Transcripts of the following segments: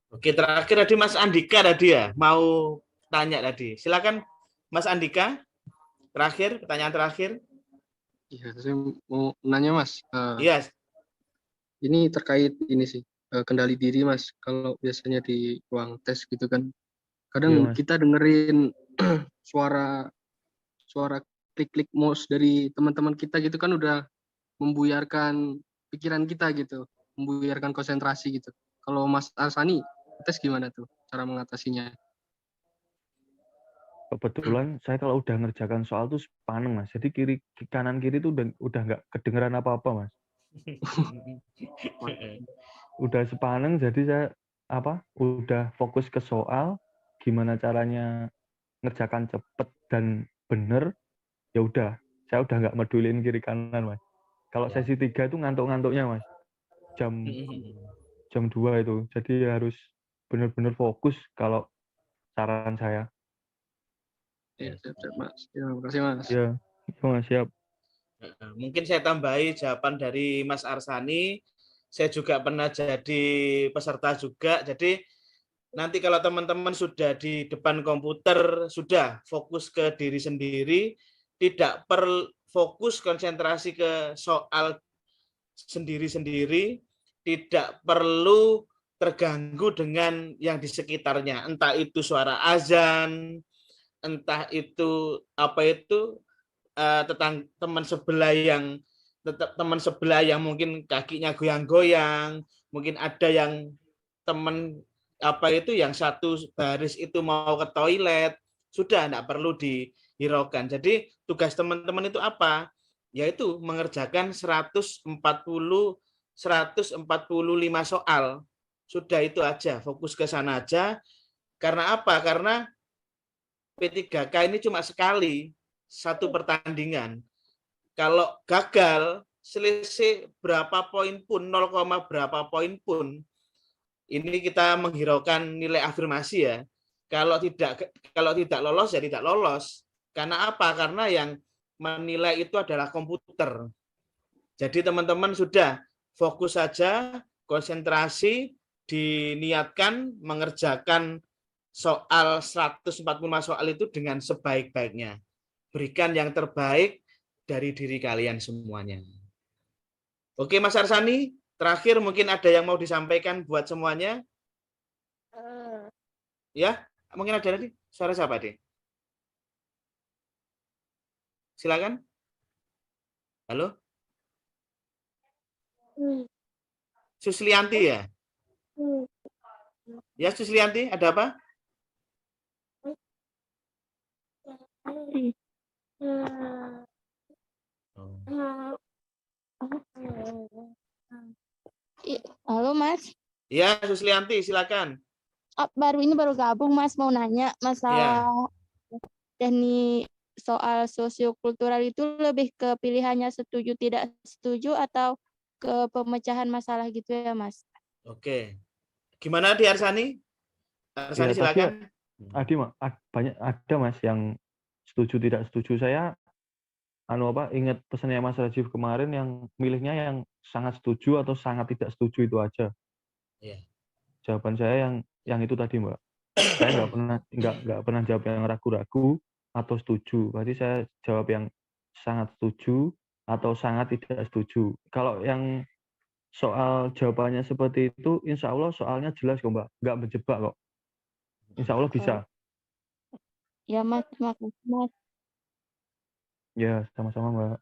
Oke, terakhir tadi Mas Andika tadi ya, mau tanya tadi. Silakan Mas Andika, terakhir, pertanyaan terakhir. Iya, saya mau nanya Mas, Iya, ini terkait ini sih, kendali diri Mas. Kalau biasanya di ruang tes gitu kan, Iya, kadang Mas. kita dengerin suara suara klik-klik mouse dari teman-teman kita gitu kan udah membuyarkan pikiran kita gitu, membuyarkan konsentrasi gitu. Kalau Mas Arsani, tes gimana tuh cara mengatasinya? Kebetulan saya kalau udah ngerjakan soal tuh sepaneng, Mas. Jadi kanan kiri tuh udah nggak kedengeran apa-apa, Mas. Udah sepaneng, jadi saya udah fokus ke soal, gimana caranya ngerjakan cepet dan bener, ya udah. Saya udah nggak medulin kiri kanan, Mas. Kalau Ya. sesi 3 itu ngantuk-ngantuknya, Mas. Jam 2 itu. Jadi harus bener-bener fokus kalau saran saya. Ya, siap-siap Mas. Ya, makasih Mas. Ya, itu Mas, siap. Mungkin saya tambahi jawaban dari Mas Arsani. Saya juga pernah jadi peserta juga. Jadi nanti kalau teman-teman sudah di depan komputer, sudah fokus ke diri sendiri, tidak perlu fokus konsentrasi ke soal sendiri-sendiri, tidak perlu terganggu dengan yang di sekitarnya. Entah itu suara azan, entah itu tentang teman sebelah yang mungkin kakinya goyang-goyang, mungkin ada yang teman yang satu baris itu mau ke toilet, sudah tidak perlu dihiraukan. Jadi tugas teman-teman itu apa? Yaitu mengerjakan 145 soal. Sudah itu aja, fokus ke sana aja. Karena apa? Karena P3K ini cuma sekali, satu pertandingan. Kalau gagal, selisih berapa poin pun, 0, berapa poin pun, ini kita menghiraukan nilai afirmasi ya. Kalau tidak lolos ya tidak lolos. Karena apa? Karena yang menilai itu adalah komputer. Jadi teman-teman sudah fokus saja, konsentrasi, diniatkan mengerjakan soal 145 soal itu dengan sebaik-baiknya. Berikan yang terbaik dari diri kalian semuanya. Oke Mas Arsani, terakhir mungkin ada yang mau disampaikan buat semuanya? Ya, mungkin ada nanti. Suara siapa deh? Silakan. Halo? Suslianti ya? Ya Suslianti, ada apa? Halo Mas. Ya Suslianti, silakan. Baru gabung Mas, mau nanya Ya. masalah teknik soal sosiokultural itu lebih ke pilihannya setuju tidak setuju atau ke pemecahan masalah gitu ya Mas? Oke. Gimana di Arsani? Ya, Arsani tadi silakan. banyak ada Mas yang setuju tidak setuju. Saya ingat pesannya Mas Rajiv kemarin yang milihnya yang sangat setuju atau sangat tidak setuju itu aja. Ya. Jawaban saya yang itu tadi, Mbak. Saya nggak pernah jawab yang ragu-ragu atau setuju. Berarti saya jawab yang sangat setuju atau sangat tidak setuju. Kalau yang soal jawabannya seperti itu, insya Allah soalnya jelas kok, Mbak. Nggak menjebak kok. Insya Allah bisa. Ya Mas, makasih Mas. Ya, sama-sama, Mbak.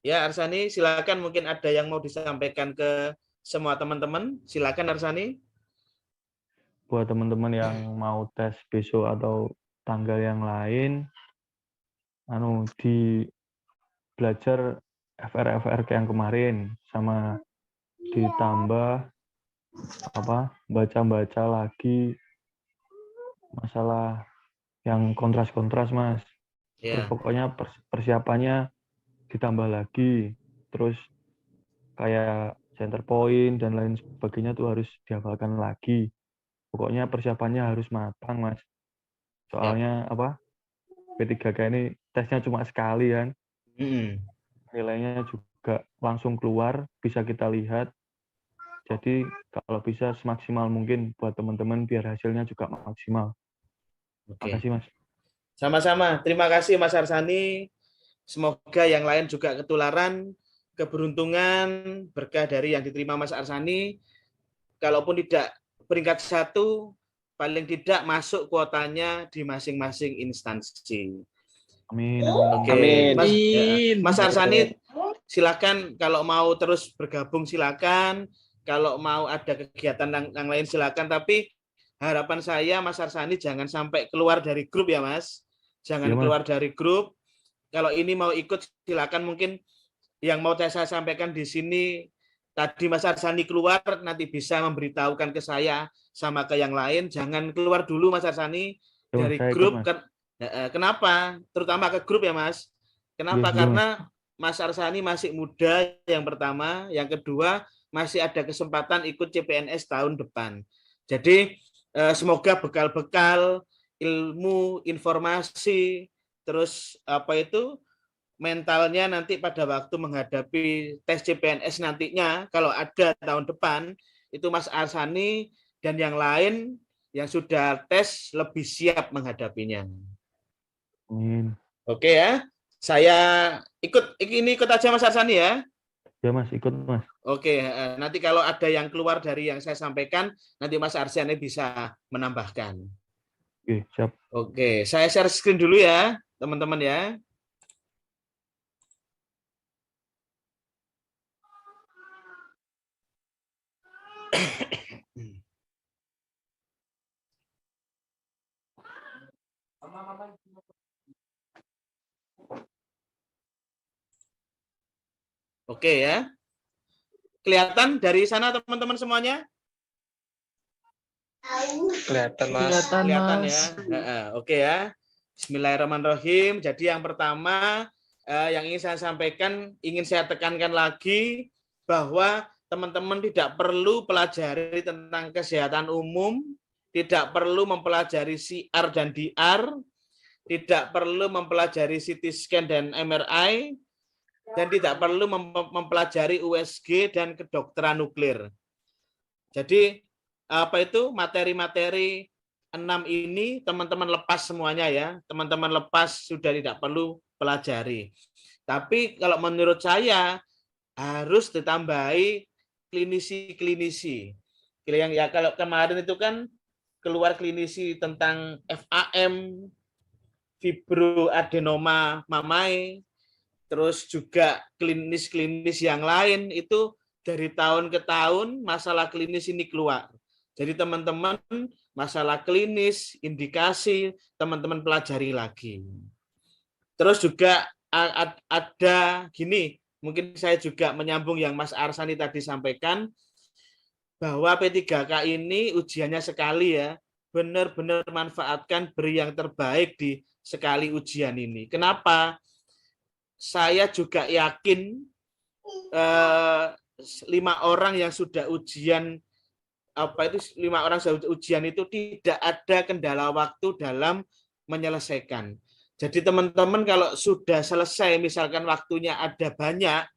Ya Arsani, silakan mungkin ada yang mau disampaikan ke semua teman-teman. Silakan Arsani. Buat teman-teman yang mau tes besok atau tanggal yang lain, di belajar FR yang kemarin sama ditambah baca-baca lagi masalah yang kontras-kontras Mas. Terus Ya. pokoknya persiapannya ditambah lagi. Terus kayak center point dan lain sebagainya tuh harus dihafalkan lagi. Pokoknya persiapannya harus matang Mas. Soalnya P3K ini tesnya cuma sekali kan. Nilainya juga langsung keluar, bisa kita lihat. Jadi kalau bisa semaksimal mungkin buat teman-teman biar hasilnya juga maksimal. Oke. Makasih Mas. Sama-sama. Terima kasih Mas Arsani. Semoga yang lain juga ketularan keberuntungan berkah dari yang diterima Mas Arsani. Kalaupun tidak peringkat 1, paling tidak masuk kuotanya di masing-masing instansi. Amin. Oke, Amin. Mas Arsani, silakan kalau mau terus bergabung silakan. Kalau mau ada kegiatan yang lain silakan. Tapi harapan saya Mas Arsani jangan sampai keluar dari grup ya Mas. Jangan Ya, Mas. keluar dari grup. Kalau ini mau ikut silakan, mungkin yang mau saya sampaikan di sini tadi Mas Arsani keluar nanti bisa memberitahukan ke saya sama ke yang lain. Jangan keluar dulu Mas Arsani Ya, Mas, dari saya ikut, grup. Mas. Kenapa? Terutama ke grup ya Mas. Kenapa? Iya, Karena Mas Arsani masih muda yang pertama, yang kedua masih ada kesempatan ikut CPNS tahun depan. Jadi semoga bekal-bekal ilmu, informasi, terus mentalnya nanti pada waktu menghadapi tes CPNS nantinya kalau ada tahun depan itu Mas Arsani dan yang lain yang sudah tes lebih siap menghadapinya. Amin. Oke ya. Saya ikut aja Mas Arsani ya. Ya Mas, ikut Mas. Oke, nanti kalau ada yang keluar dari yang saya sampaikan, nanti Mas Arsani bisa menambahkan. Oke, siap. Oke, saya share screen dulu ya, teman-teman ya. Oke ya. Kelihatan dari sana teman-teman semuanya? Kelihatan Mas. Kelihatan ya. Oke ya. Bismillahirrahmanirrahim. Jadi yang pertama yang ingin saya sampaikan, ingin saya tekankan lagi bahwa teman-teman tidak perlu pelajari tentang kesehatan umum, tidak perlu mempelajari CR dan DR, tidak perlu mempelajari CT scan dan MRI, dan tidak perlu mempelajari USG dan kedokteran nuklir. Jadi materi-materi 6 ini teman-teman lepas semuanya ya. Teman-teman lepas, sudah tidak perlu pelajari. Tapi kalau menurut saya harus ditambahi klinisi-klinisi. Yang kalau kemarin itu kan keluar klinisi tentang FAM, fibroadenoma mamae, terus juga klinis-klinis yang lain itu dari tahun ke tahun masalah klinis ini keluar. Jadi teman-teman masalah klinis, indikasi, teman-teman pelajari lagi. Terus juga ada gini, mungkin saya juga menyambung yang Mas Arsani tadi sampaikan, bahwa P3K ini ujiannya sekali ya, benar-benar manfaatkan, beri yang terbaik di sekali ujian ini. Kenapa? Saya juga yakin 5 orang yang sudah ujian 5 orang ujian itu tidak ada kendala waktu dalam menyelesaikan. Jadi teman-teman kalau sudah selesai misalkan waktunya ada banyak,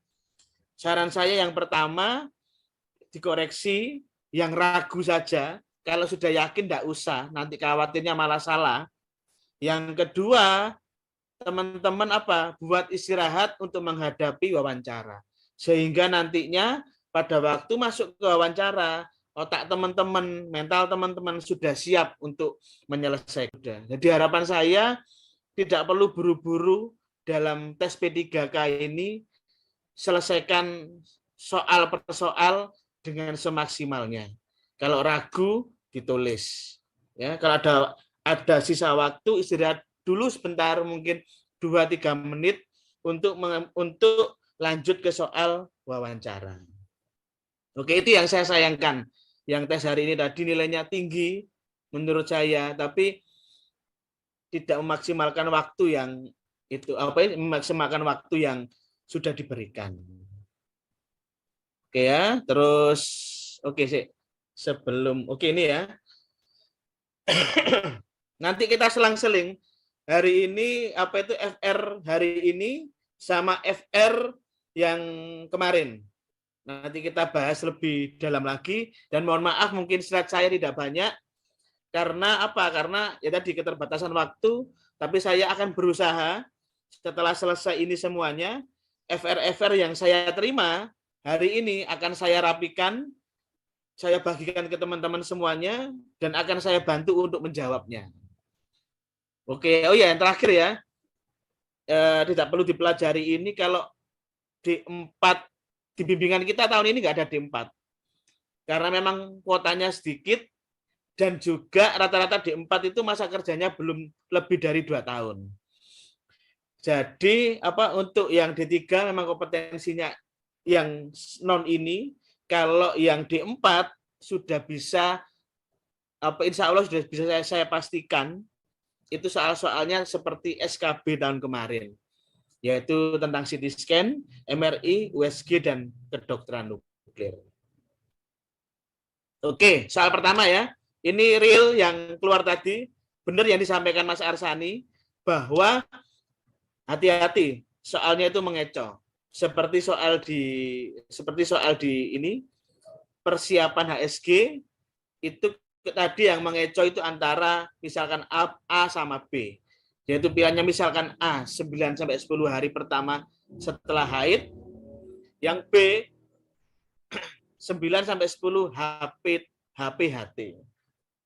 saran saya yang pertama dikoreksi, yang ragu saja, kalau sudah yakin tidak usah, nanti khawatirnya malah salah. Yang kedua, teman-teman buat istirahat untuk menghadapi wawancara. Sehingga nantinya pada waktu masuk ke wawancara, otak teman-teman, mental teman-teman sudah siap untuk menyelesaikan. Jadi harapan saya tidak perlu buru-buru dalam tes P3K ini, selesaikan soal per soal dengan semaksimalnya. Kalau ragu ditulis. Ya, kalau ada sisa waktu istirahat dulu sebentar, mungkin 2-3 menit untuk lanjut ke soal wawancara. Oke, itu yang saya sayangkan. Yang tes hari ini tadi nilainya tinggi menurut saya, tapi tidak memaksimalkan waktu yang memaksimalkan waktu yang sudah diberikan. Oke ya, terus ini ya. Nanti kita selang-seling hari ini FR hari ini sama FR yang kemarin. Nanti kita bahas lebih dalam lagi. Dan mohon maaf mungkin slide saya tidak banyak. Karena apa? Karena ya tadi keterbatasan waktu. Tapi saya akan berusaha setelah selesai ini semuanya, FR yang saya terima hari ini akan saya rapikan, saya bagikan ke teman-teman semuanya, dan akan saya bantu untuk menjawabnya. Oke, oh ya, yang terakhir ya, tidak perlu dipelajari ini kalau D4 di bimbingan kita tahun ini nggak ada D4. Karena memang kuotanya sedikit, dan juga rata-rata D4 itu masa kerjanya belum lebih dari 2 tahun. Jadi untuk yang D3 memang kompetensinya yang non ini, kalau yang D4 sudah bisa, insya Allah sudah bisa saya pastikan, itu soal-soalnya seperti SKB tahun kemarin, yaitu tentang CT scan, MRI, USG, dan kedokteran nuklir. Oke, soal pertama ya. Ini real yang keluar tadi, benar yang disampaikan Mas Arsani, bahwa hati-hati, soalnya itu mengecoh. Seperti soal di ini, persiapan HSG, itu tadi yang mengecoh itu antara misalkan A sama B. Yaitu pilihannya misalkan A, 9-10 hari pertama setelah haid, yang B, 9-10 HPHT.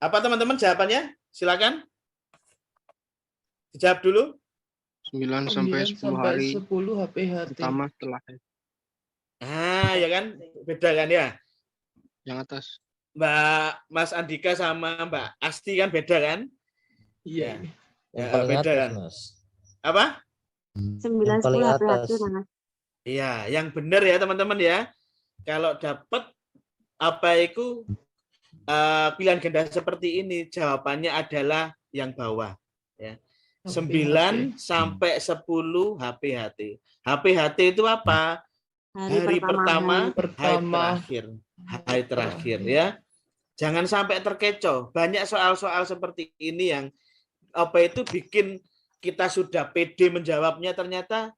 Apa teman-teman jawabannya? Silakan. Dijawab dulu. 9 sampai 10 hari 10 HPHT. pertama setelah Ya kan? Beda kan ya? yang atas. Mbak Mas Andika sama Mbak Asti kan beda kan? Iya. Ya, beda kan? Apa? 9-10 HPHT, Mas. Iya, yang benar ya teman-teman ya. Kalau dapat pilihan ganda seperti ini, jawabannya adalah yang bawah. Ya. 9 sampai 10 HPHT. HPHT itu apa? Hari pertama, hari terakhir ya. Jangan sampai terkecoh. Banyak soal-soal seperti ini yang bikin kita sudah pede menjawabnya, ternyata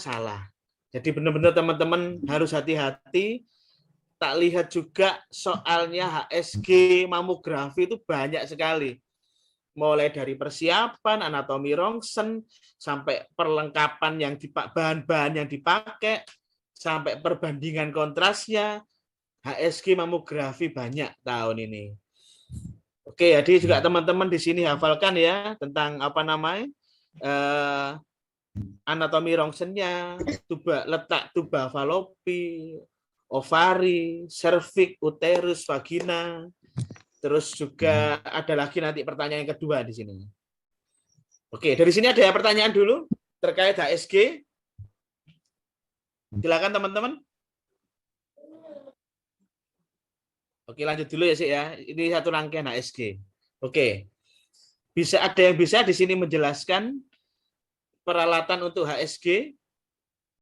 salah. Jadi benar-benar teman-teman harus hati-hati. Tak lihat juga soalnya HSG, mamografi itu banyak sekali. Mulai dari persiapan, anatomi rongsen, sampai perlengkapan yang bahan-bahan yang dipakai, sampai perbandingan kontrasnya, HSG, mamografi banyak tahun ini. Oke, jadi juga teman-teman di sini hafalkan ya tentang anatomi rongsennya, letak tuba falopi, ovari, serviks, uterus, vagina. Terus juga ada lagi nanti pertanyaan yang kedua di sini. Oke, dari sini ada pertanyaan dulu terkait HSG. Silakan teman-teman. Oke, lanjut dulu ya, Sik ya. Ini satu rangkaian HSG. Oke. Ada yang bisa di sini menjelaskan peralatan untuk HSG?